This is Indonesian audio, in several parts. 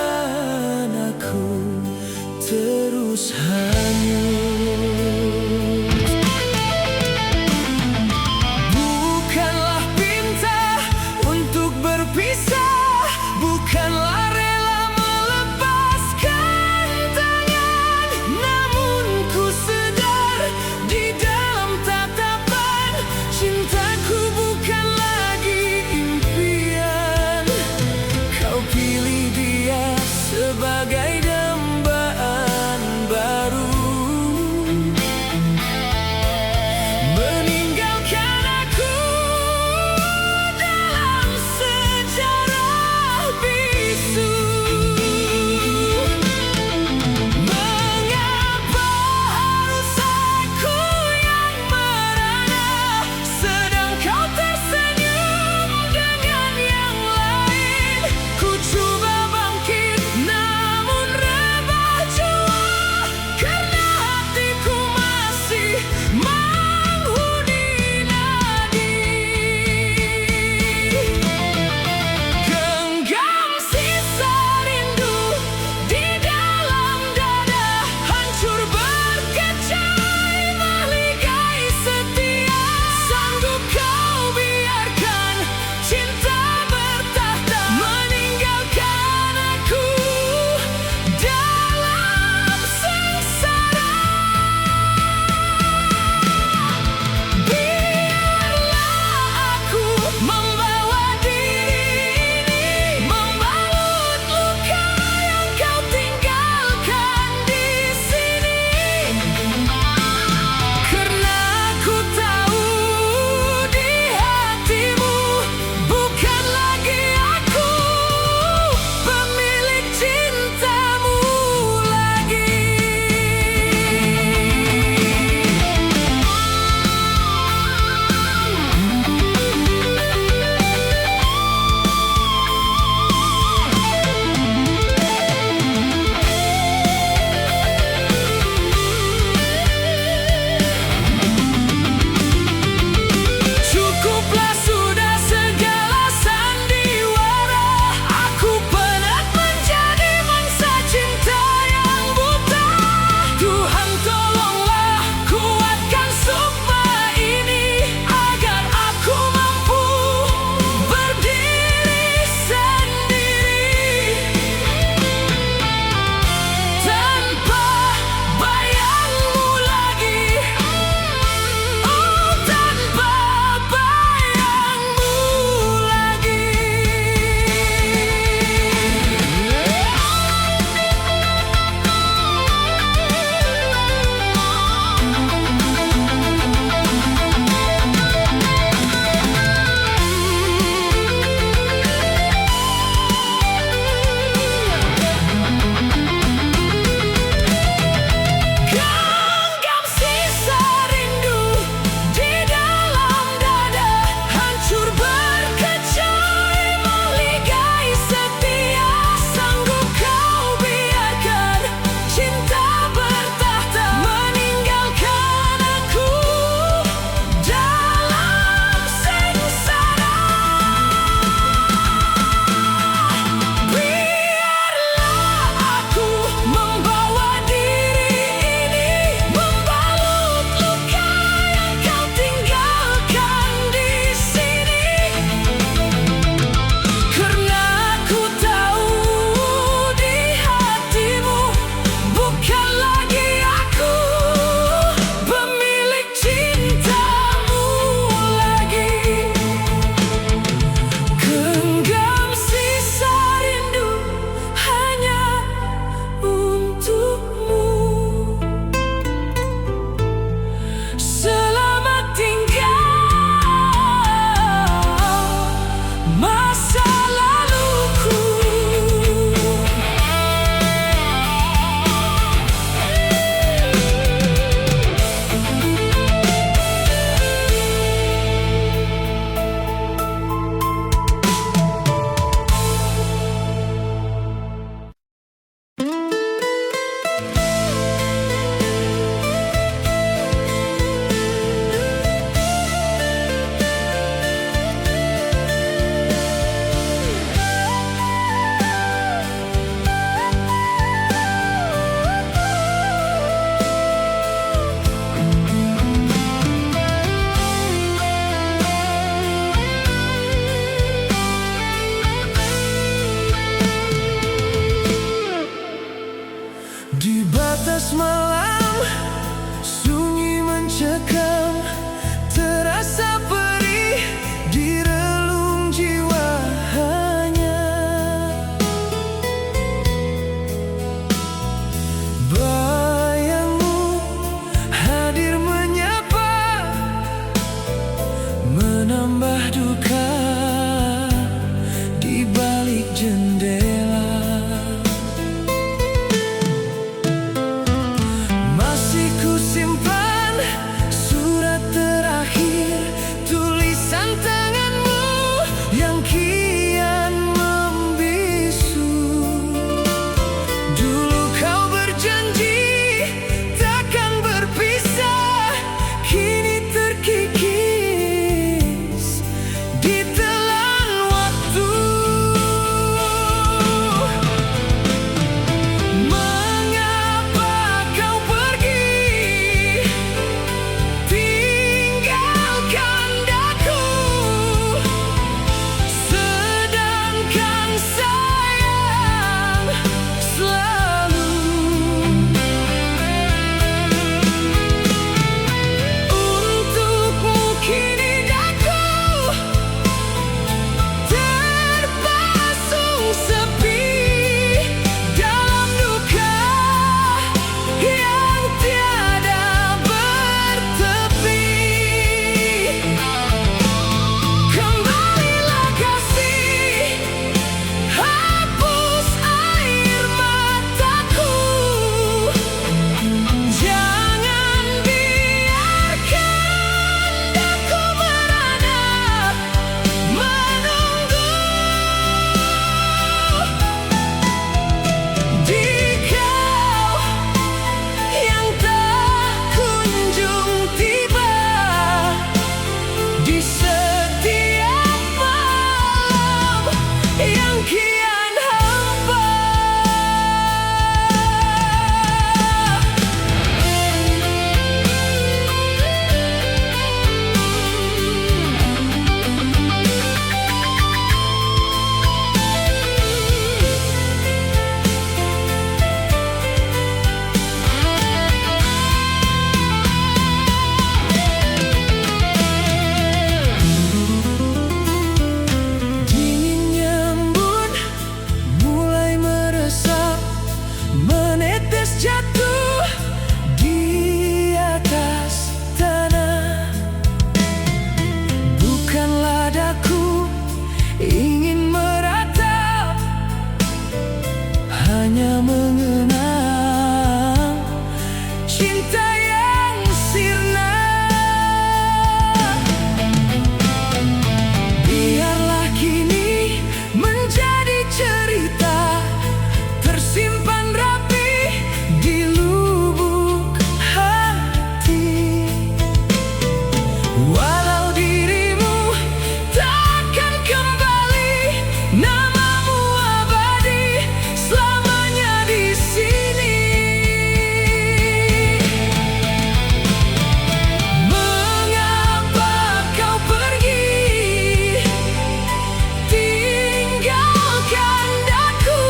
biarkan aku terus hanyut. Bukanlah pinta untuk berpisah, bukanlah rela melepaskan tangan, namun ku sadar di dalam tatapan cintaku bukan lagi impian. Kau pilih menambah duka di balik jendela. Masih ku simpan surat terakhir, tulisan tanganmu yang kian membisu. Dulu kau berjanji takkan berpisah, kini terkikis ditelan waktu. Mengapa kau pergi, tinggalkan daku, sedangkan sayang selalu untukmu. Kini daku terpasung sepi dalam duka yang tiada bertepi. Kembalilah kasih, hapus air mataku, jangan biarkan daku merana menunggu. Di kau yang tak kunjung tiba, di setiap malam yang kian hampa. Dinginnya embun mulai meresap, menetes jatuh di atas tanah. Bukanlah daku ingin meratap, hanya mengenang cinta yang sirna. Biarlah kini menjadi cerita tersimpan rapi di lubuk hati. Walau dirimu takkan kembali, namamu abadi selamanya di sini. Mengapa kau pergi, tinggalkan daku,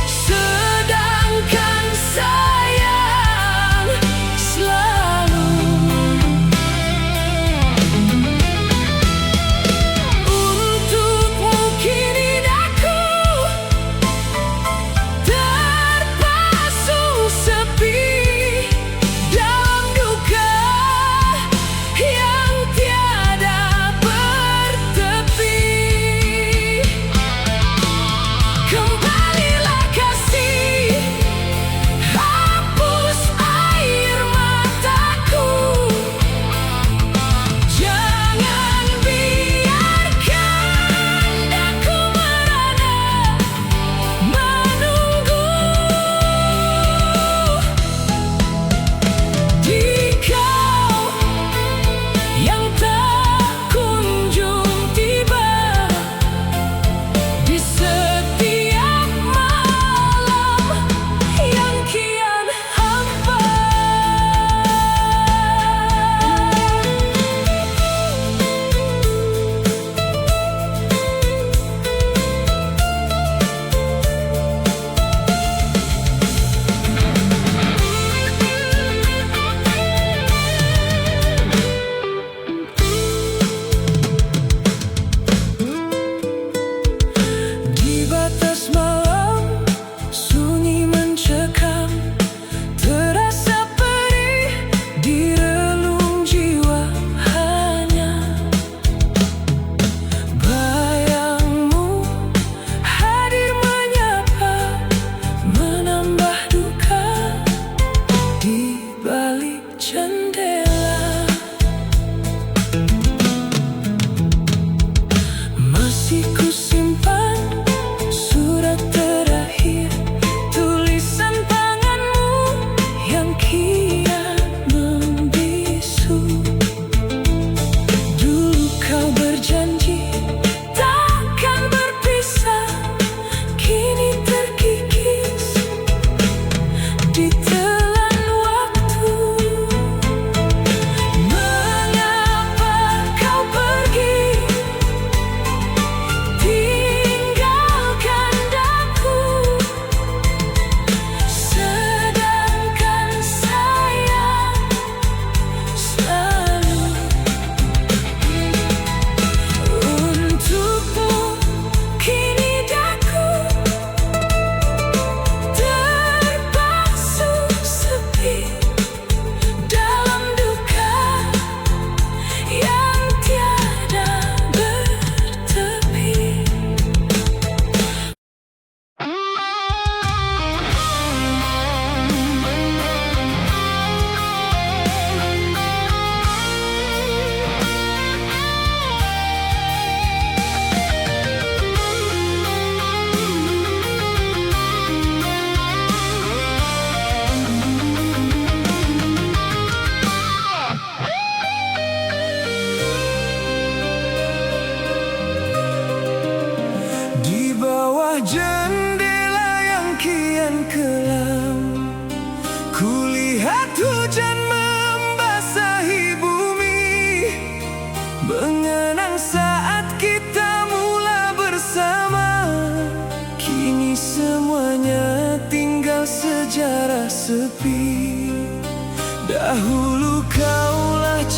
sedangkan sayang selalu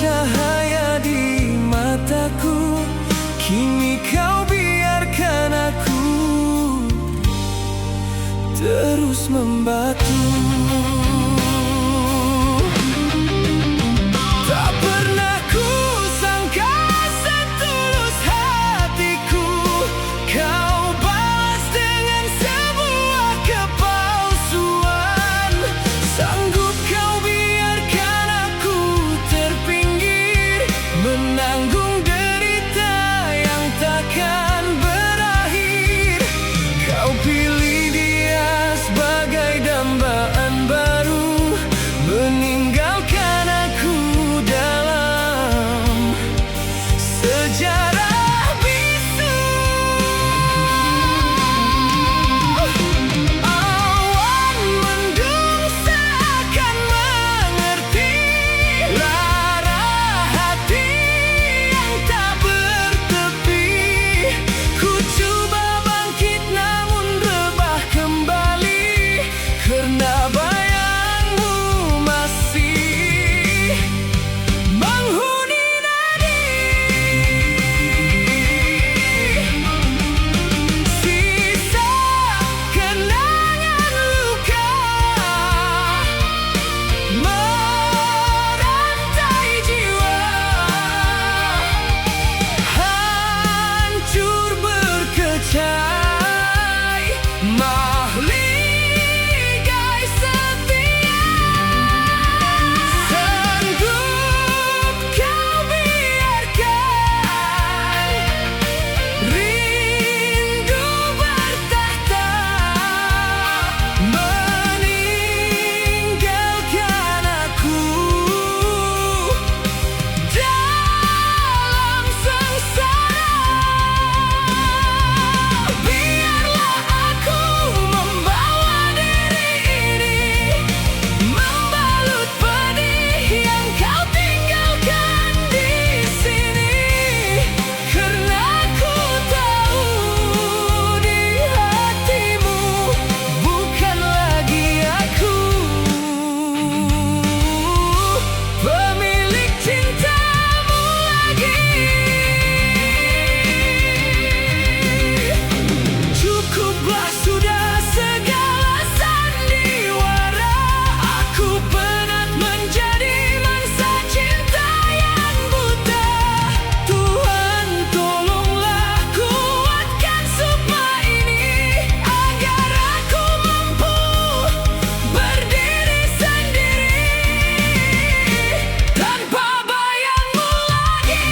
cahaya di mataku. Kini kau biarkan aku terus membatu. Tak pernah ku sangka setulus hatiku kau balas dengan sebuah kepalsuan. Sanggup kau biarkan aku terpinggir, menanggung derita yang takkan berakhir. Kau pilih dia sebagai dambaan baru, meninggalkan aku dalam sejarah bisu. Awan mendung seakan mengerti lara hati yang tak bertepi. Ku coba bangkit namun rebah kembali, karena bayangmu masih menghuni nadi. Sisa kenangan luka merantai jiwa, hancur berkecai mahligai setia. Sanggup kau biarkan rindu bertahta, meninggalkan aku dalam sengsara. Biarlah aku membawa diri ini, membalut pedih yang kau tinggalkan di sini. Karena ku tahu di hatimu bukan lagi aku pemilik cintamu lagi. Cukuplah sudah segala sandiwara, aku penat menjadi mangsa cinta yang buta. Tuhan tolonglah kuatkan sumpah ini, agar aku mampu berdiri sendiri tanpa bayangmu lagi.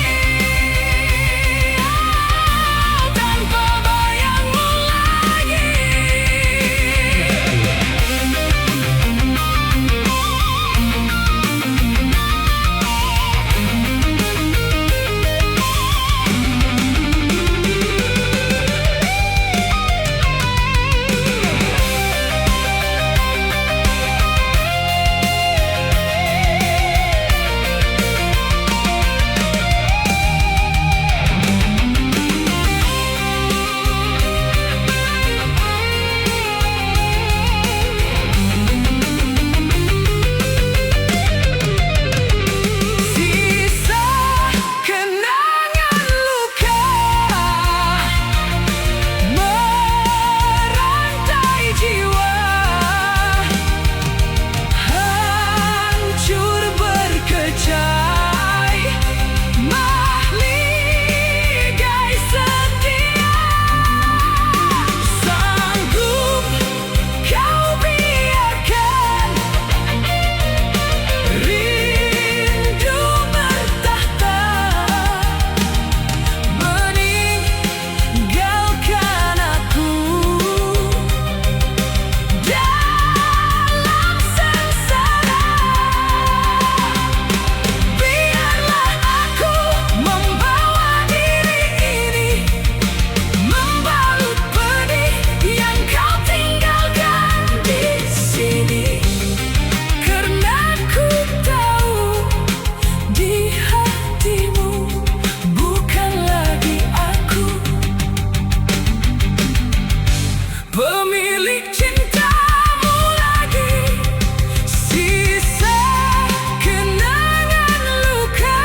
Tanpa bayangmu lagi. Sisa kenangan luka merantai jiwa, hancur berkecai mahligai setia. Sanggup kau biarkan rindu bertahta, meninggalkan aku dalam sengsara. Biarlah aku membawa diri ini, membalut pedih yang kau tinggalkan di sini. Karena ku tahu di hatimu bukan lagi aku pemilik cintamu lagi. Sisa kenangan luka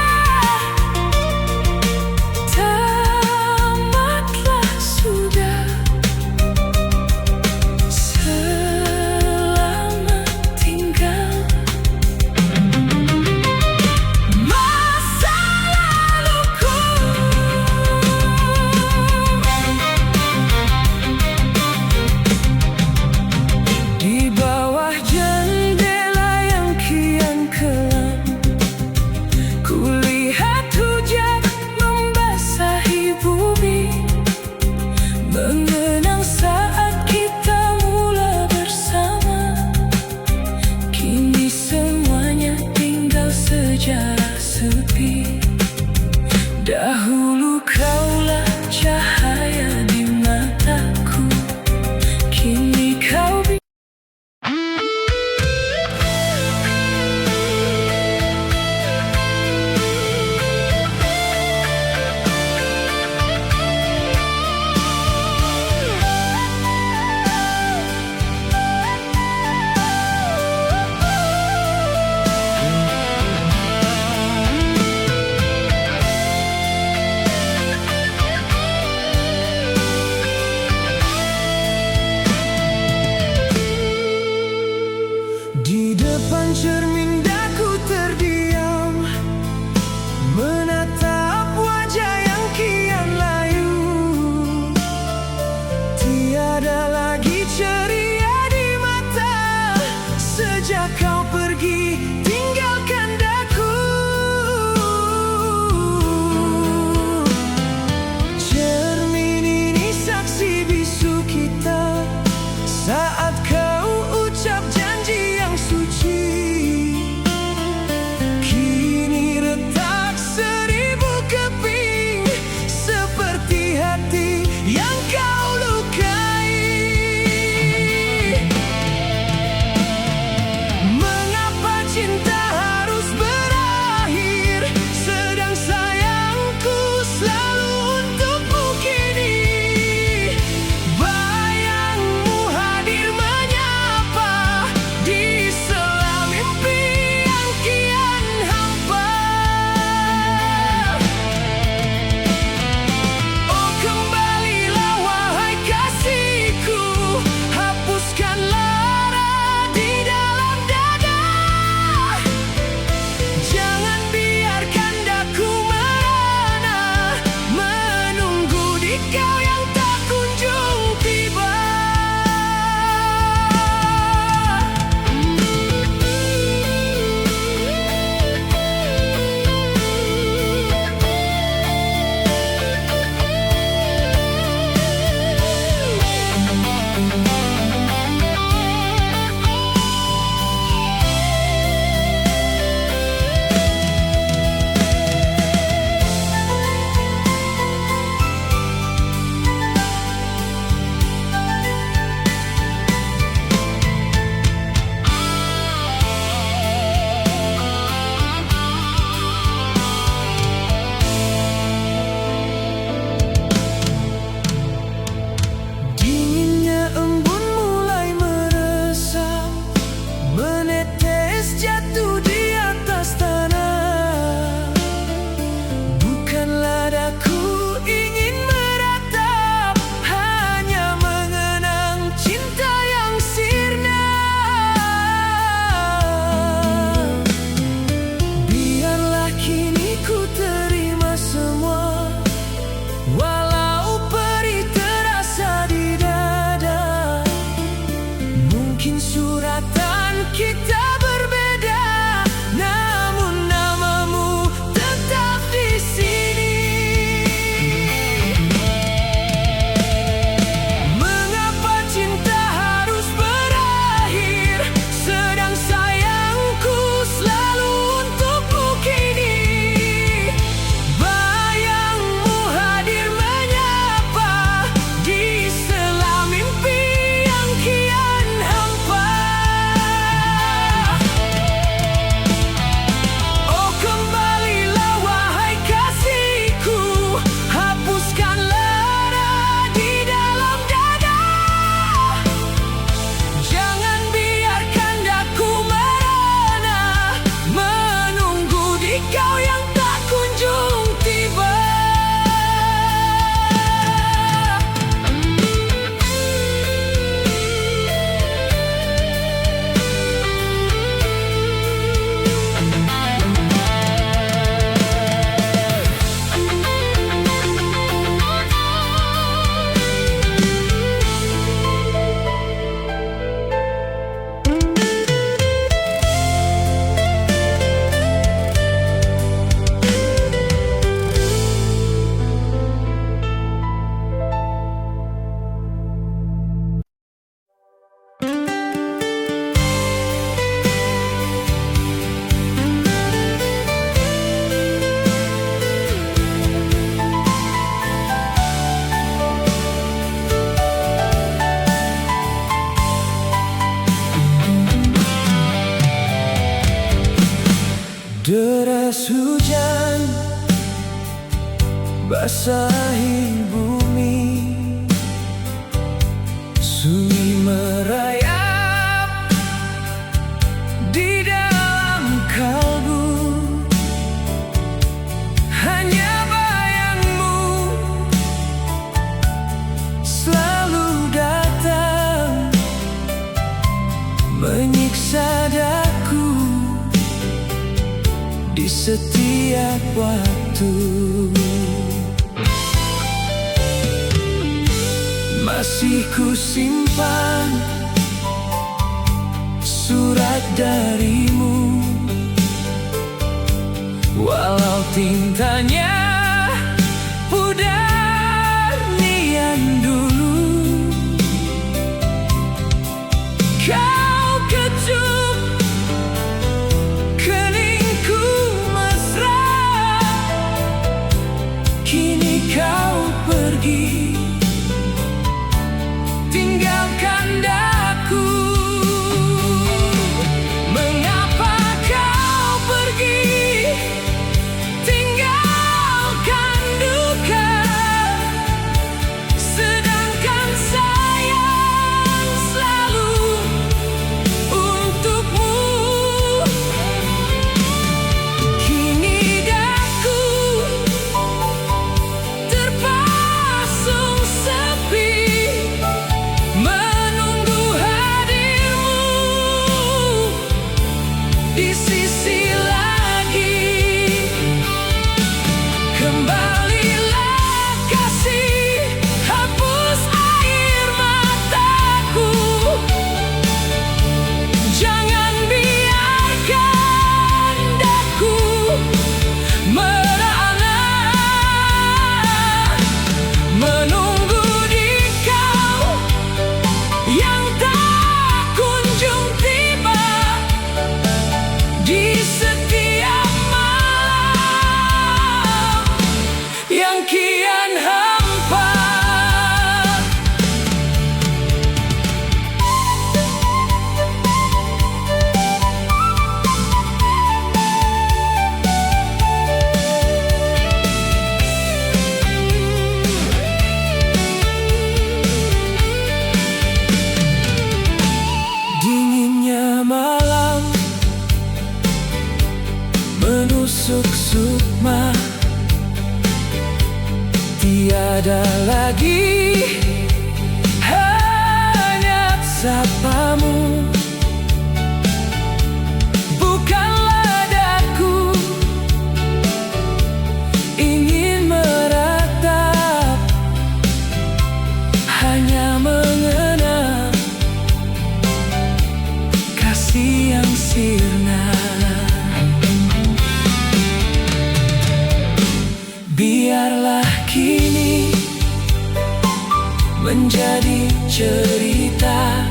hujan basahi bumi, sunyi merayap di dalam kalbu. Hanya bayangmu selalu datang menyiksa daku di setiap waktu. Masih ku simpan surat darimu, walau tintanya pudar nian dulu. Kau kecup keningku mesra, kini kau pergi tinggalkan daku. Mengapa kau pergi tinggalkan duka, sedangkan sayang selalu untukmu. Kini daku terpasung sepi, di sisi lagi. Kembalilah kasih, hapus air mataku, jangan biarkan daku merana menunggu di kau yang tak kunjung tiba. Di setiap malam yang kian hampa, dinginnya malam menusuk sukma, tiada lagi hanya sapamu. Bukanlah daku ingin meratap, hanya mengenang kasih yang sirna. Biarlah kini menjadi cerita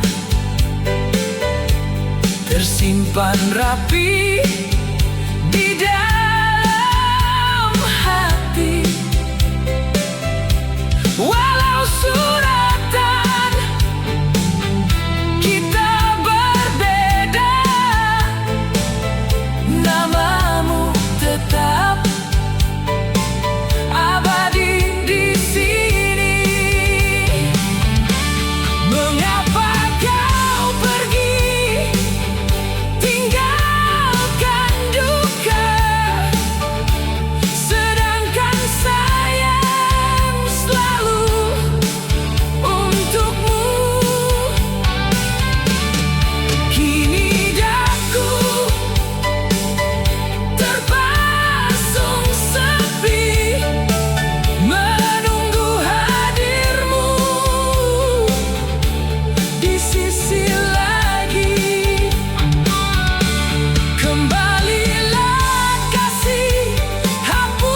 tersimpan rapi di dalam hati. Walau suratan kita berbeda, namamu tetap abadi di sini. Mengapa kau pergi tinggalkan duka, sedangkan sayang selalu untukmu. Kini daku terpasung sepi, menunggu hadirmu di sisi lagi. Kembalilah kasih, hapus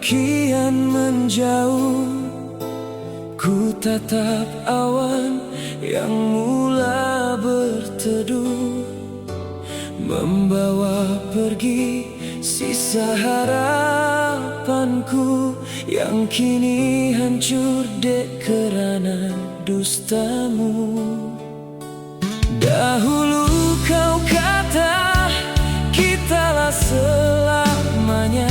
kian menjauh. Ku tatap awan yang mula berteduh, membawa pergi sisa harapanku yang kini hancur dek kerana dustamu. Dahulu kau kata kitalah selamanya,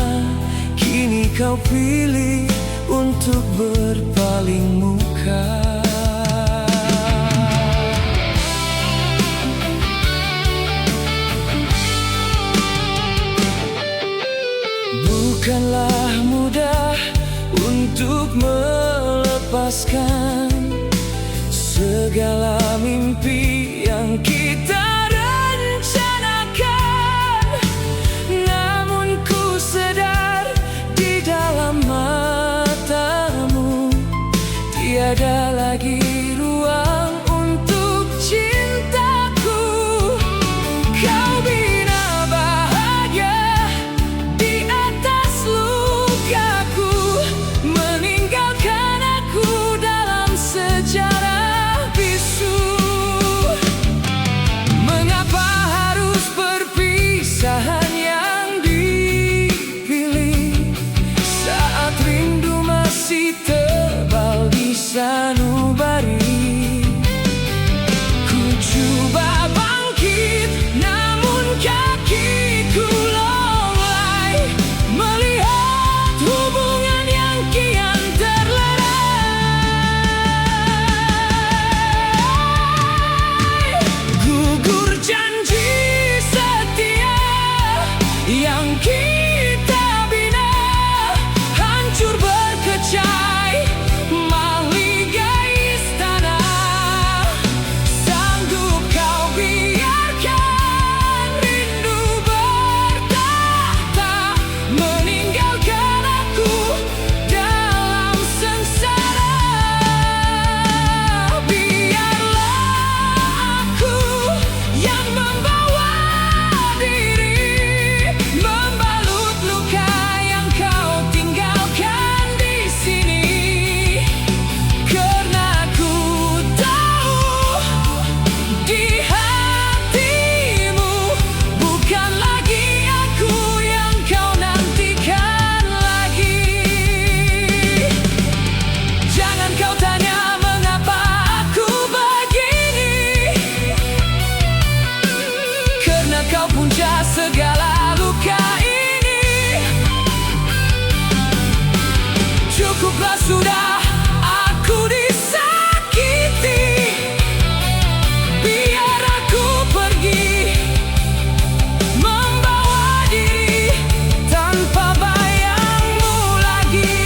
kini kau pilih untuk berpaling muka. Bukanlah mudah untuk melepaskan segala mimpi yang kita rencanakan. Namun ku sadar di dalam matamu tiada lagi ruang untuk cintaku. Kau bina bahagia di atas lukaku, meninggalkan aku dalam sejarah bisu. Mengapa harus perpisahan yang dipilih saat rindu masih tebal di sanubari? Ku coba bangkit, namun kakiku lolai melihat hubungan yang kian terlerai. Gugur janji setia yang kita bina, hancur berkecai mahligai istana. Sanggup kau biarkan rindu bertahta, meninggalkan aku dalam sengsara? Biarlah aku yang membawa diri, membalut luka yang kau tinggalkan di sini. Karena ku tahu di hatimu bukan lagi aku yang kau nantikan lagi. Jangan kau tanya mengapa aku begini, karena kau punca segala luka ini. Cukuplah sudah aku disakiti, biar aku pergi membawa diri tanpa bayangmu lagi.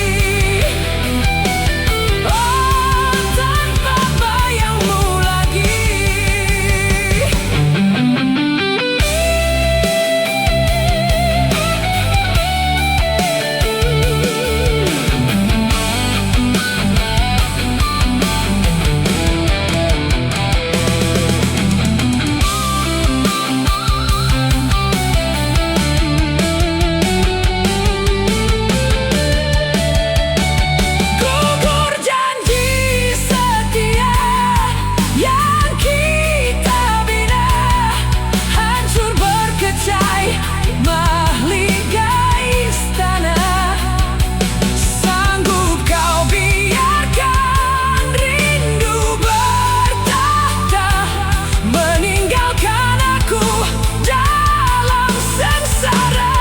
Oh, tanpa bayangmu lagi. Gugur janji setia yang kita bina, hancur berkecai mahligai istana. Sanggup kau biarkan rindu bertahta, meninggalkan aku dalam sengsara?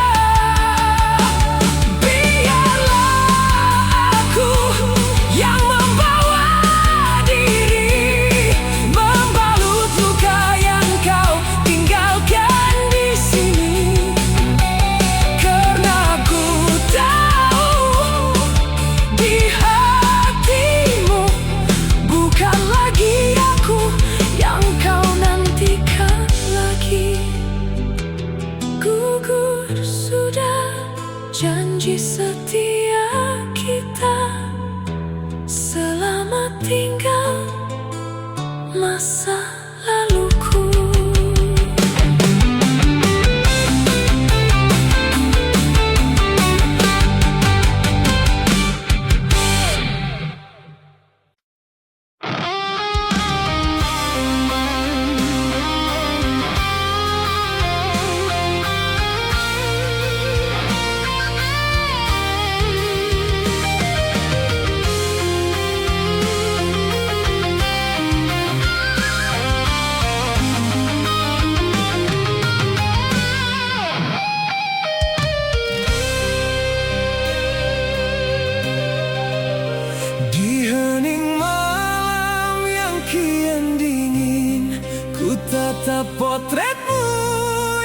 Biarlah aku yang membawa diri, membalut luka yang kau tinggalkan di sini. Karena ku tahu di hatimu bukan lagi aku yang kau nantikan lagi. Gugur sudah janji setia kita, selamat tinggal masa laluku. Tatap potretmu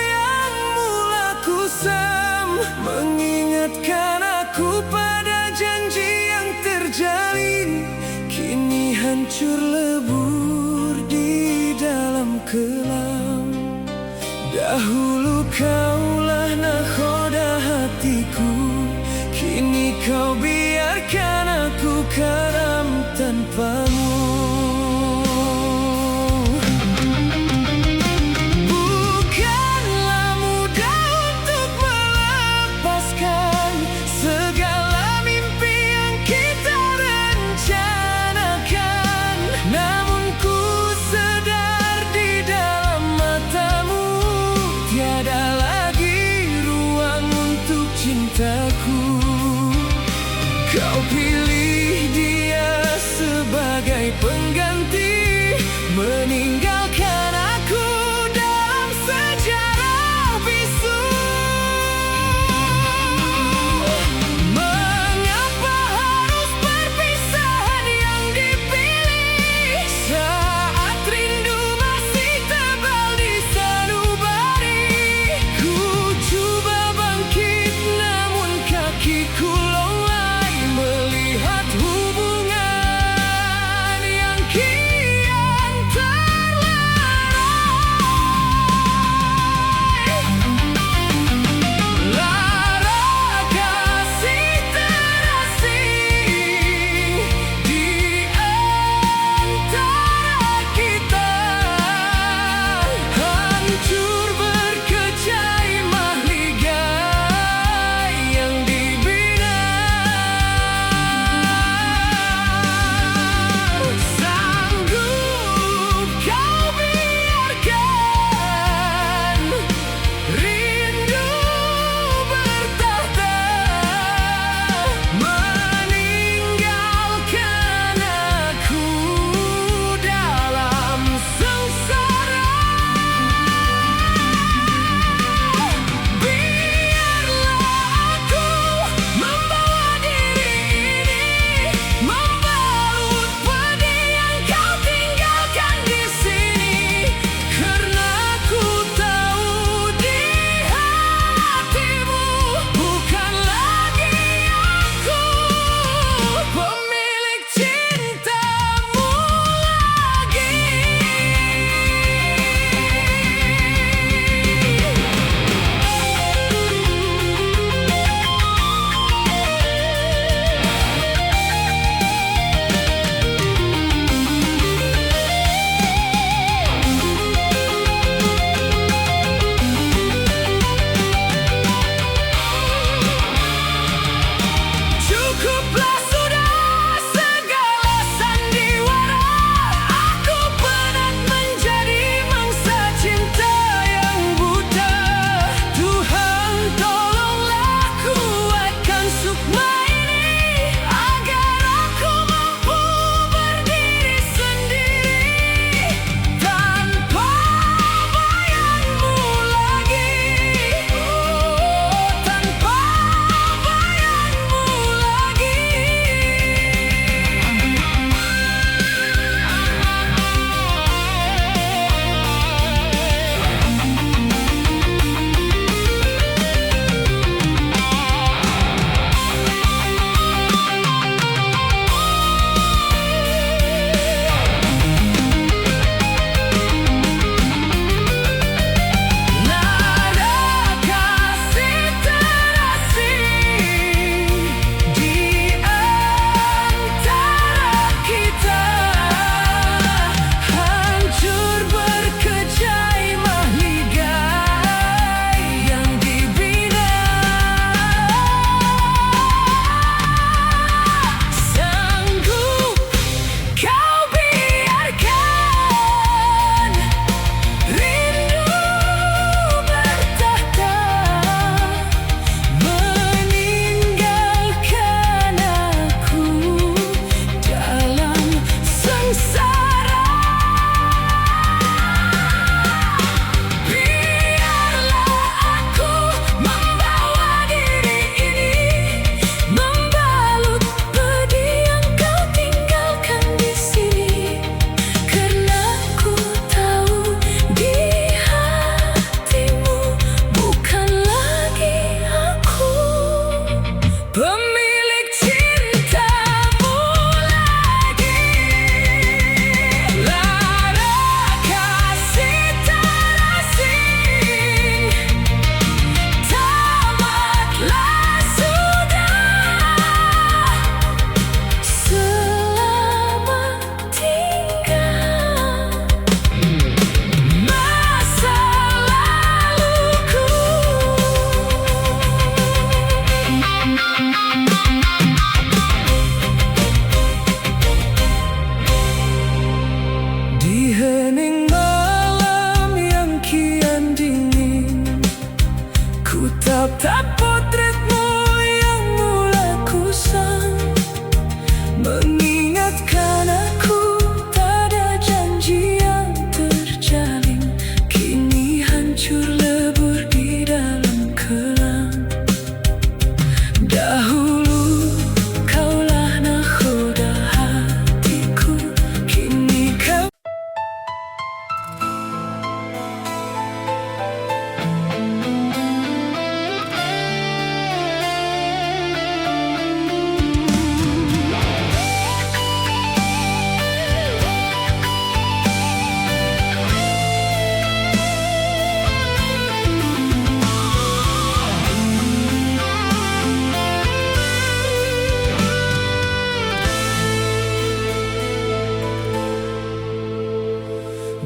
yang mula kusam, mengingatkan aku pada janji yang terjalin, kini hancur lebur di dalam kelam. Dahulu kaulah nakhoda hatiku, kini kau biarkan aku karam tanpamu. Bukanlah mudah untuk melepaskan segala mimpi yang kita rencanakan, namun ku sadar di dalam matamu tiada lagi ruang untuk cintaku. Kau pilih dia sebagai pengganti, meninggalkan aku dalam sejarah bisu. Mengapa harus perpisahan yang dipilih saat rindu masih tebal di sanubari? Ku coba bangkit namun kakiku longlai melihat hubungan yang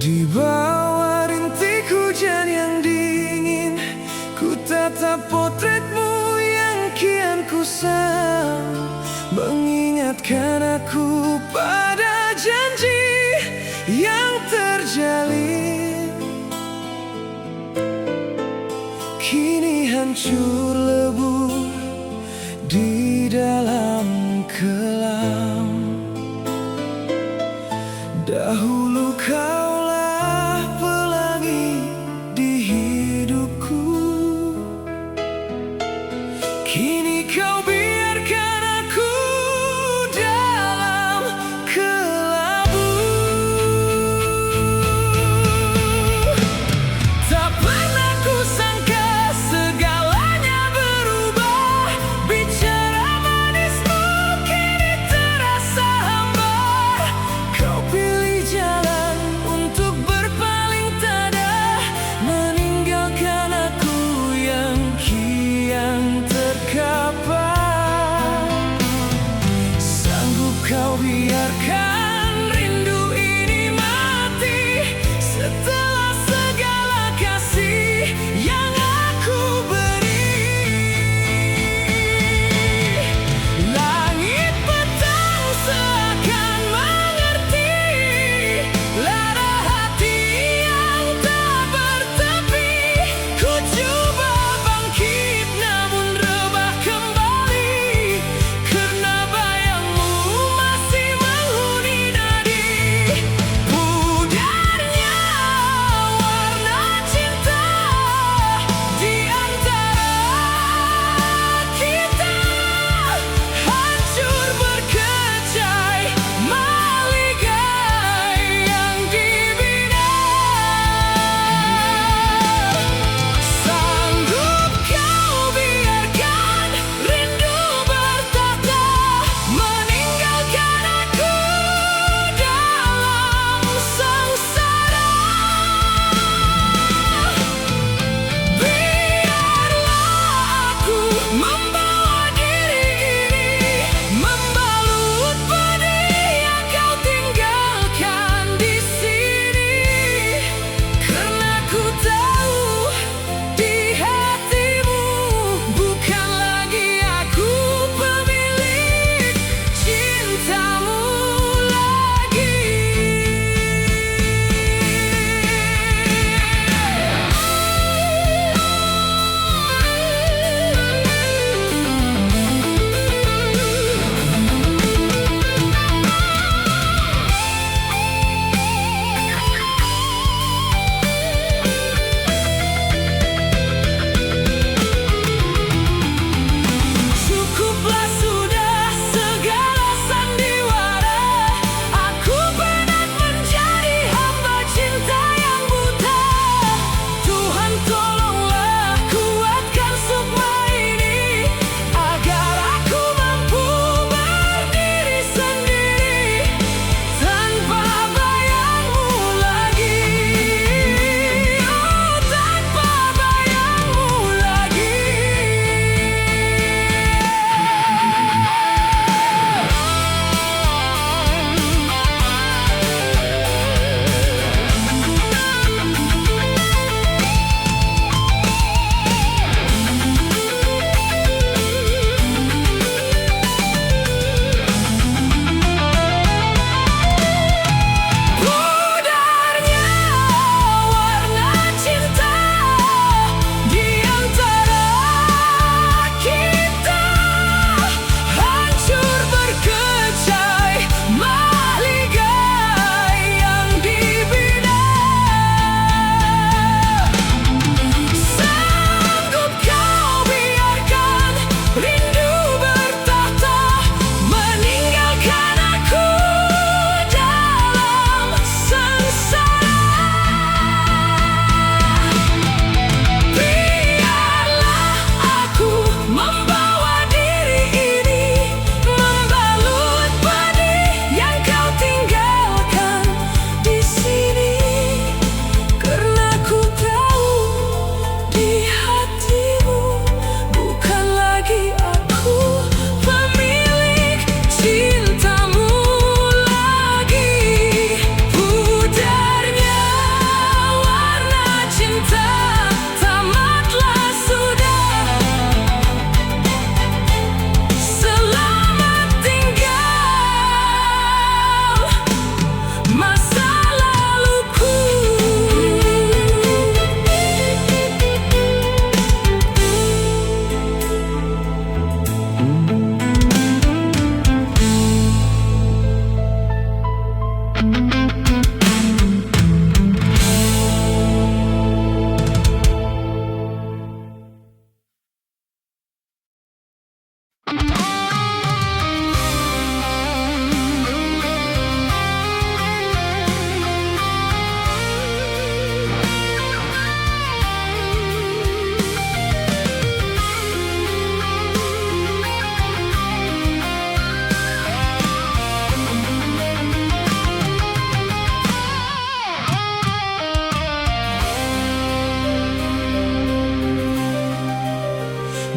Di bawah rintik hujan yang dingin, ku tatap potretmu yang kian kusam, mengingatkan aku pada janji yang terjalin. Kini hancur lebur di dalam kelam. Dahulu kaulah pelangi di hidupku, kini kau biarkan aku dalam kelabu. Tak pernah ku sangka segalanya berubah, bicara manismu kini terasa hambar. Kau pilih jalan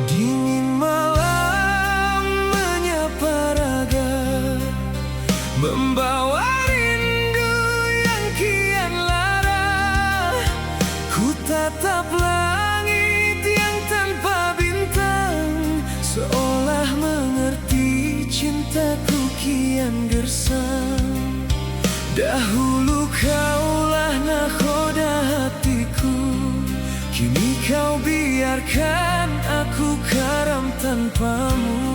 Dingin malam menyapa raga, membawa rindu yang kian lara. Ku tatap langit yang tanpa bintang, seolah mengerti cintaku kian gersang. Dahulu kaulah nakoda hatiku, kini kau biarkan aku karam tanpamu.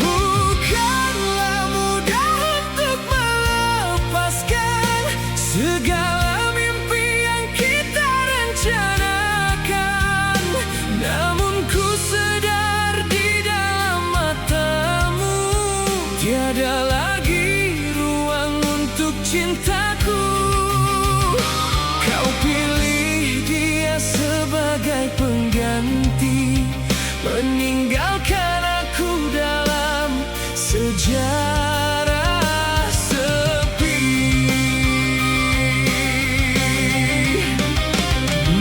Bukanlah mudah untuk melepaskan segala mimpi yang kita rencanakan. Namun ku sadar di dalam matamu tiada lagi ruang untuk cintaku. Kau pilih dia sebagai pengganti, meninggalkan aku dalam sejarah sepi.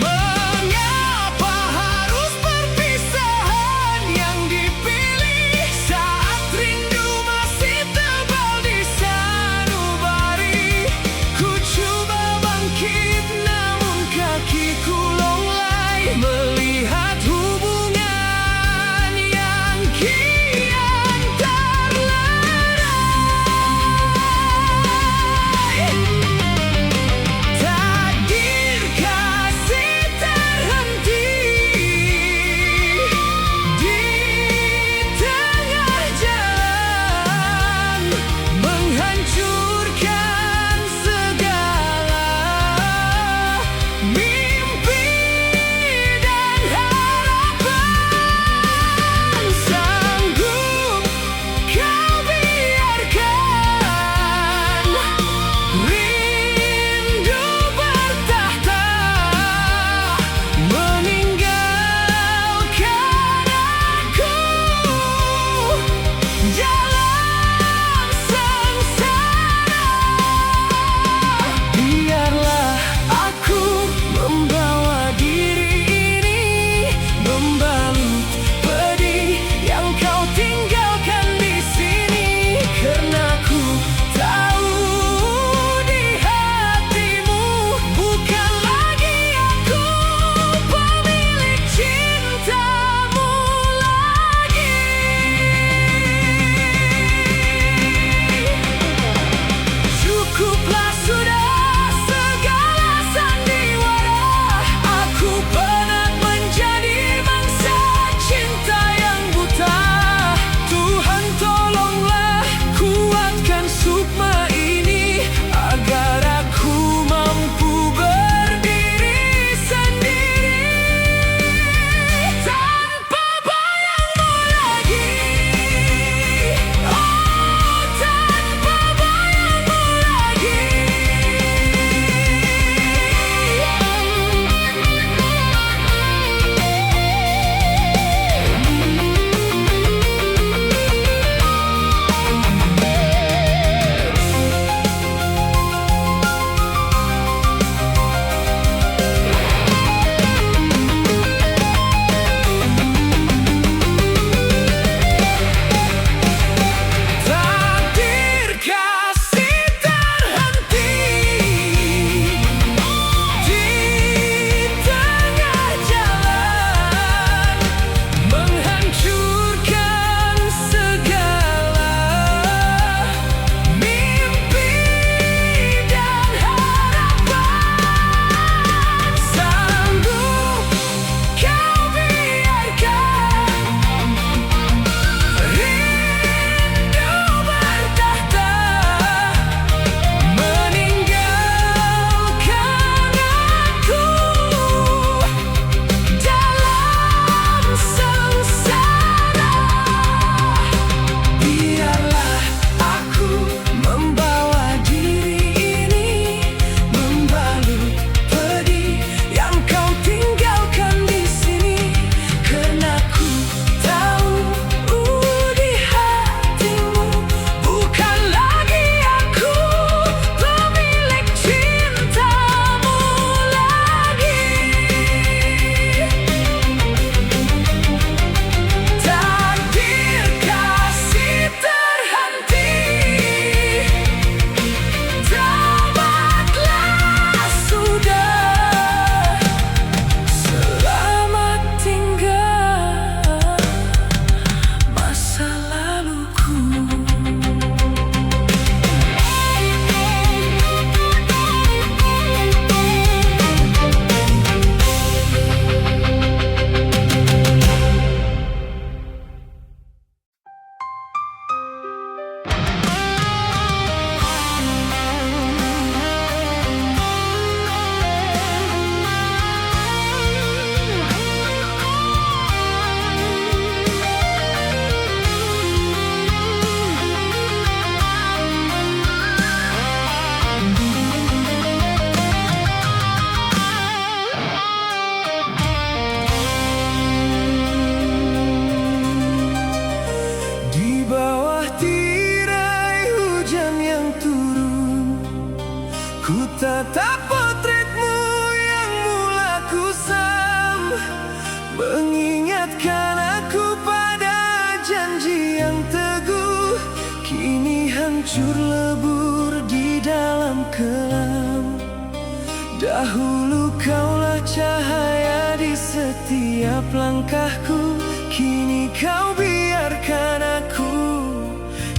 Mengapa harus perpisahan yang dipilih saat rindu masih terus hancur lebur di dalam kelam. Dahulu kaulah cahaya di setiap langkahku, kini kau biarkan aku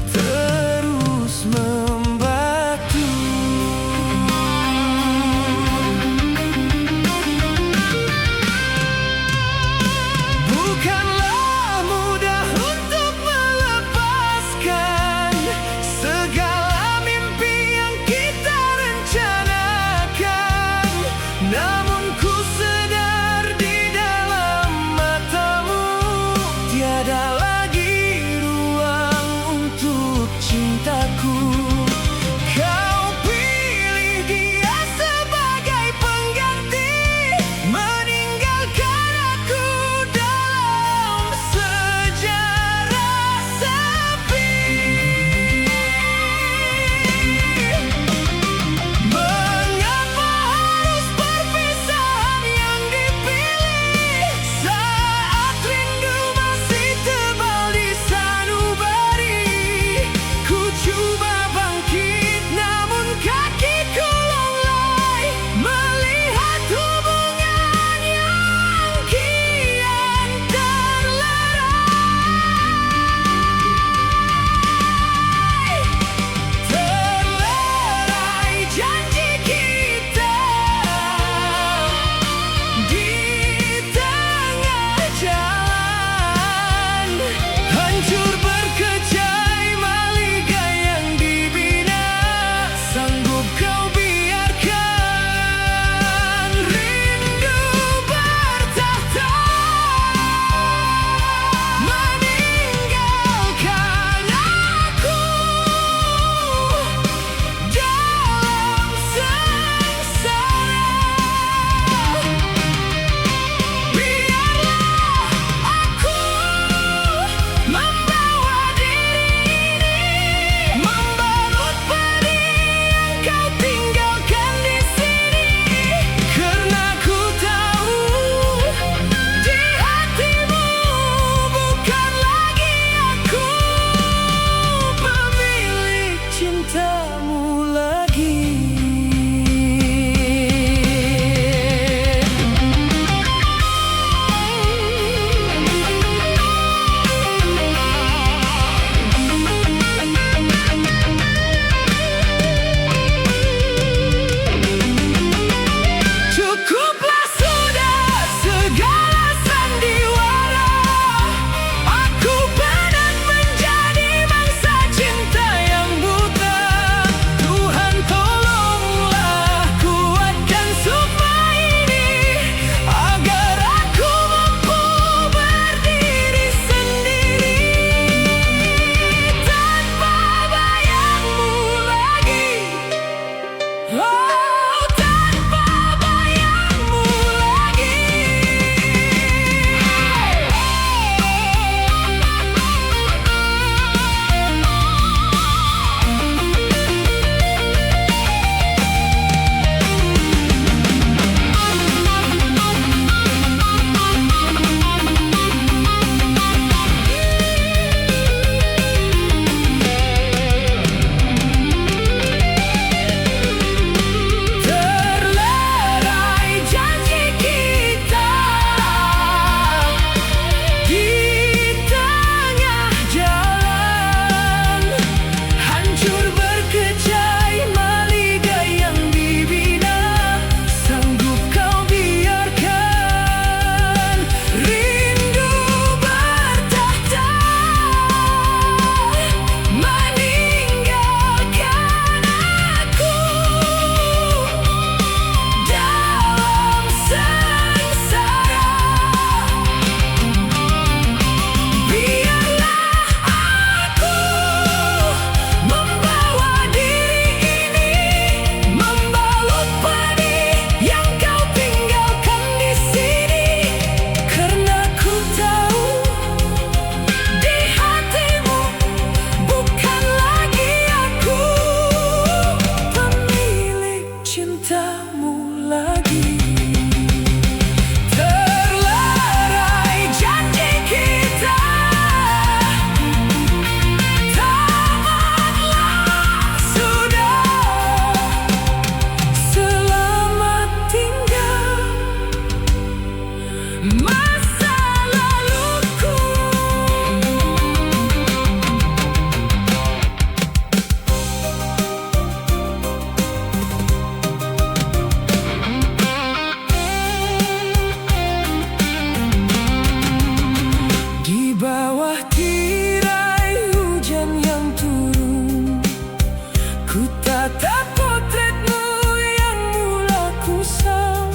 terus membatu. Bukanlah mudah untuk melepaskan segala mimpi yang kita rencanakan. Namun ku sadar di dalam matamu tiada lagi ruang tirai hujan yang turun, ku tatap potretmu yang mula kusam,